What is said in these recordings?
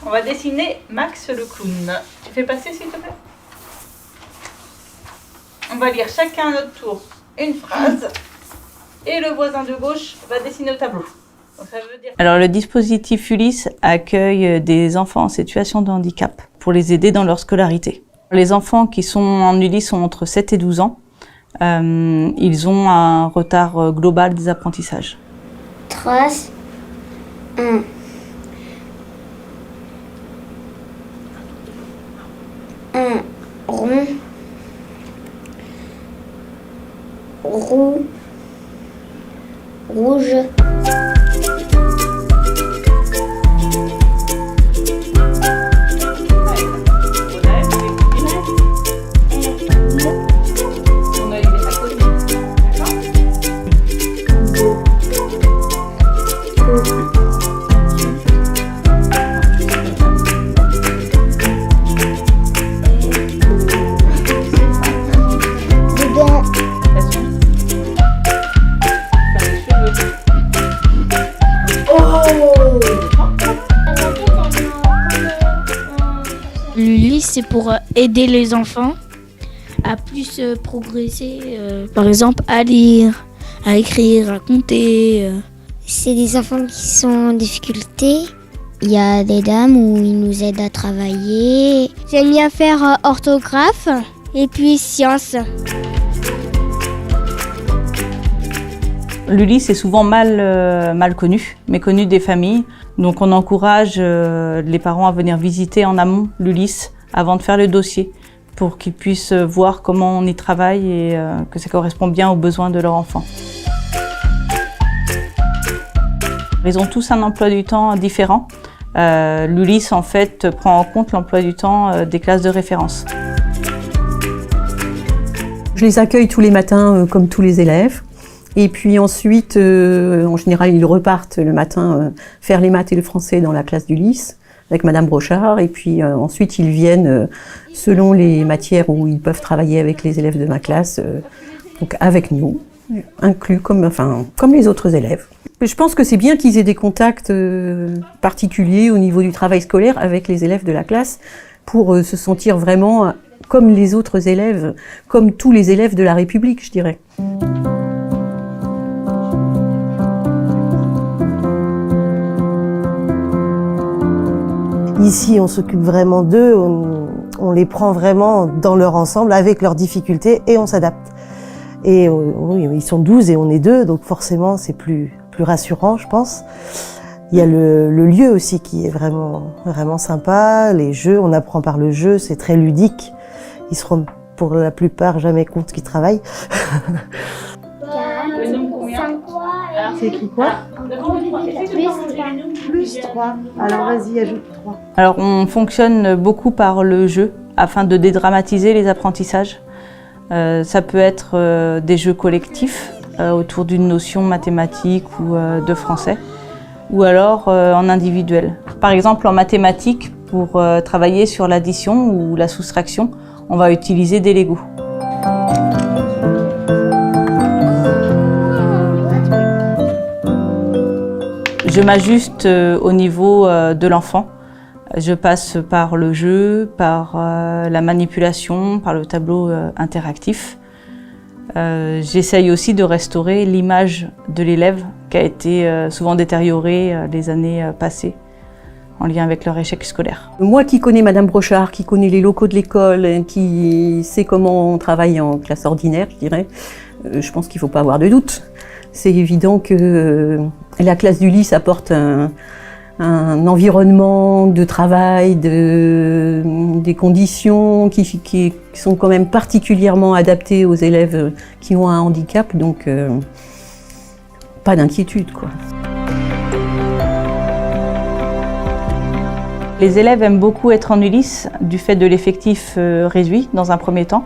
On va dessiner Max le clown. Tu fais passer s'il te plaît. On va lire chacun à notre tour une phrase et le voisin de gauche va dessiner au tableau. Donc, ça veut dire... Alors le dispositif Ulysse accueille des enfants en situation de handicap pour les aider dans leur scolarité. Les enfants qui sont en Ulysse ont entre 7 et 12 ans. Ils ont un retard global des apprentissages. Trace 1. Un rond. Roux. Rouge. L'Ulysse, c'est pour aider les enfants à plus progresser, par exemple à lire, à écrire, à compter. C'est des enfants qui sont en difficulté. Il y a des dames où ils nous aident à travailler. J'aime bien faire orthographe et puis sciences. L'Ulysse est souvent mal connu, méconnu des familles. Donc on encourage les parents à venir visiter en amont l'Ulysse avant de faire le dossier pour qu'ils puissent voir comment on y travaille et que ça correspond bien aux besoins de leur enfant. Ils ont tous un emploi du temps différent. L'Ulysse en fait prend en compte l'emploi du temps des classes de référence. Je les accueille tous les matins comme tous les élèves. Et puis ensuite, en général, ils repartent le matin faire les maths et le français dans la classe d'Ulysse avec Madame Brochard. Et puis ensuite, ils viennent selon les matières où ils peuvent travailler avec les élèves de ma classe, donc avec nous, inclus comme les autres élèves. Je pense que c'est bien qu'ils aient des contacts particuliers au niveau du travail scolaire avec les élèves de la classe pour se sentir vraiment comme les autres élèves, comme tous les élèves de la République, je dirais. Ici, on s'occupe vraiment d'eux, on les prend vraiment dans leur ensemble, avec leurs difficultés, et on s'adapte. Et oui, ils sont 12 et on est 2, donc forcément c'est plus rassurant, je pense. Il y a le lieu aussi qui est vraiment sympa, les jeux, on apprend par le jeu, c'est très ludique. Ils se rendent pour la plupart jamais compte qu'ils travaillent. C'est écrit quoi? Plus 3. Alors vas-y, ajoute 3. Alors on fonctionne beaucoup par le jeu afin de dédramatiser les apprentissages. Ça peut être des jeux collectifs autour d'une notion mathématique ou de français, ou alors en individuel. Par exemple en mathématiques, pour travailler sur l'addition ou la soustraction, on va utiliser des Legos. Je m'ajuste au niveau de l'enfant. Je passe par le jeu, par la manipulation, par le tableau interactif. J'essaye aussi de restaurer l'image de l'élève qui a été souvent détériorée les années passées en lien avec leur échec scolaire. Moi qui connais Madame Brochard, qui connais les locaux de l'école, qui sait comment on travaille en classe ordinaire, je dirais, je pense qu'il ne faut pas avoir de doute. C'est évident que la classe d'Ulysse apporte un environnement de travail, des conditions qui sont quand même particulièrement adaptées aux élèves qui ont un handicap, donc pas d'inquiétude, quoi. Les élèves aiment beaucoup être en Ulysse du fait de l'effectif réduit dans un premier temps.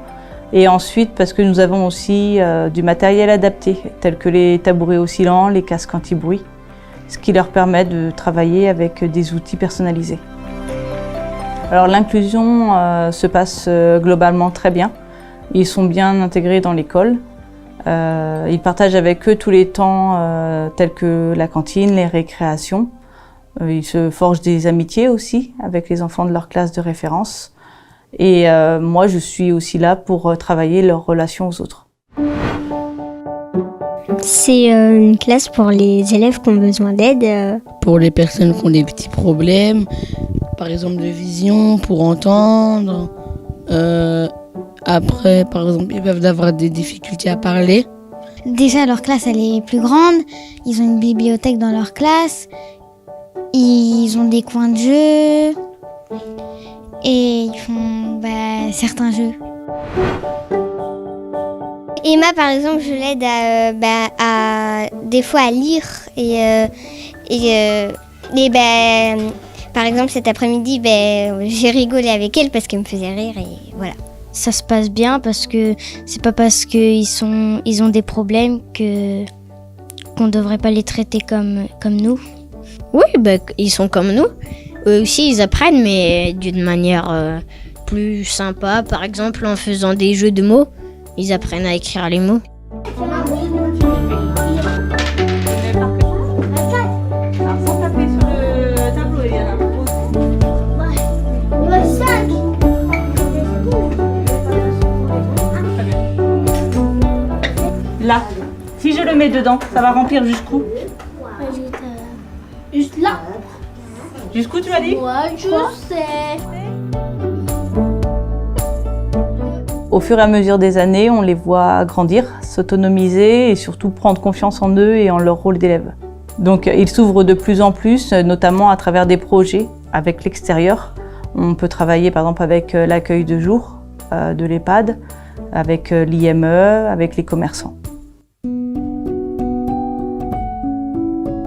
Et ensuite, parce que nous avons aussi du matériel adapté, tel que les tabourets oscillants, les casques anti-bruit, ce qui leur permet de travailler avec des outils personnalisés. Alors l'inclusion se passe globalement très bien. Ils sont bien intégrés dans l'école. Ils partagent avec eux tous les temps tels que la cantine, les récréations. Ils se forgent des amitiés aussi avec les enfants de leur classe de référence. Et moi, je suis aussi là pour travailler leur relation aux autres. C'est une classe pour les élèves qui ont besoin d'aide. Pour les personnes qui ont des petits problèmes, par exemple de vision, pour entendre. Après, par exemple, ils peuvent avoir des difficultés à parler. Déjà, leur classe, elle est plus grande. Ils ont une bibliothèque dans leur classe. Ils ont des coins de jeu. Et ils font certains jeux. Emma, par exemple, je l'aide à des fois à lire. Par exemple, cet après-midi, j'ai rigolé avec elle parce qu'elle me faisait rire et voilà. Ça se passe bien parce que c'est pas parce qu'ils ont des problèmes qu'on devrait pas les traiter comme nous. Oui, ils sont comme nous. Eux aussi, ils apprennent, mais d'une manière plus sympa. Par exemple, en faisant des jeux de mots, ils apprennent à écrire les mots. Là, si je le mets dedans, ça va remplir jusqu'où? Juste là. Jusqu'où tu m'as dit? Moi, je sais. Au fur et à mesure des années, on les voit grandir, s'autonomiser et surtout prendre confiance en eux et en leur rôle d'élève. Donc ils s'ouvrent de plus en plus, notamment à travers des projets avec l'extérieur. On peut travailler par exemple avec l'accueil de jour de l'EHPAD, avec l'IME, avec les commerçants.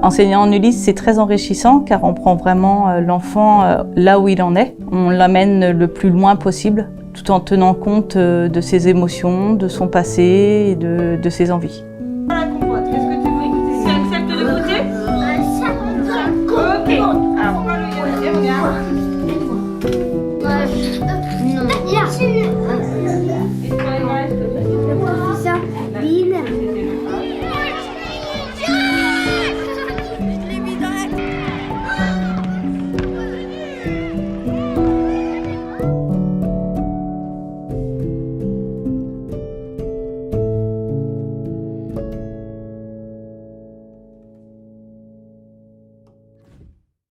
Enseigner en Ulysse, c'est très enrichissant car on prend vraiment l'enfant là où il en est. On l'amène le plus loin possible tout en tenant compte de ses émotions, de son passé et de ses envies.